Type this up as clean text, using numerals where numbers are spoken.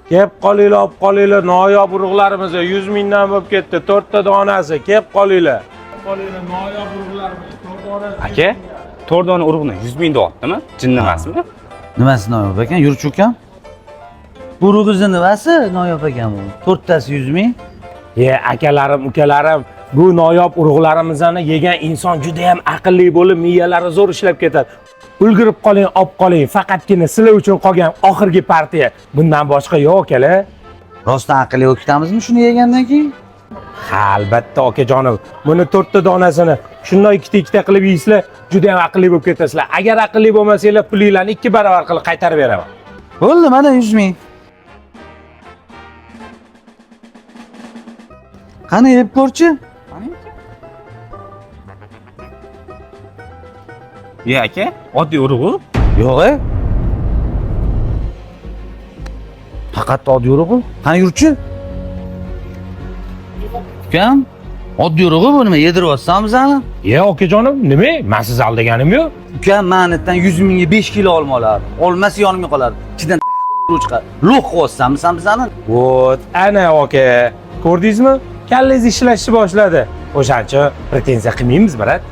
Kelib qolinglar, olib qolinglar, noyob urug'larimiz 100 mingdan bo'lib ketdi. 4 ta donasi, kelib qolinglar. Qolinglar, noyob urug'larimiz 4 donasi. Aka, 4 dona urug'ni 100 ming deyaptimi? Jinni emasmi? Nimasi noyob ekan? Yurchi ukam. Bu urug'izni nimasi noyob ekan bu? 4 tasi 100 ming. Akalarim, ukalarim, bu noyob urug'larimizni yegan inson juda ham aqlli bo'lib, miyalari zo'r ishlab ketadi. Ulgurib qoling, olib qoling. Faqatgina sizlar uchun qolgan oxirgi partiya. Bundan boshqa yo'q, akalar. Rostdan aqlli o'qitamizmi shuni yegandan keyin? Ha, albatta okajonim. Buni 4 ta donasini shunday ikkita qilib yeysizlar, juda ham aqlli bo'lib ketasizlar. Agar aqlli bo'lmasanglar, pulinglarni 2 barobar qilib qaytarib beraman. Bo'ldi, mana 100 ming. Qani yeb ko'rchi? Ye aka, oddiy urug'u. Yo'q-e. Faqat oddiy urug'u. Qani yurchi? Ukam, oddiy urug'u bu nima? Yediryapsan bizani? Okajonim, nima? Men siz aldaganim yo'q. Ukam manitdan 100 mingga 5 kilo olmoqladi. Olmasa yonimga qoladi. Ichidan chiqadi. Lo'q qilyapsanmi sen bizani? Vot, ana aka. Ko'rdingizmi? Kallangiz ishlashni boshladi. O'shancha pretenziya qilmaymiz, brat.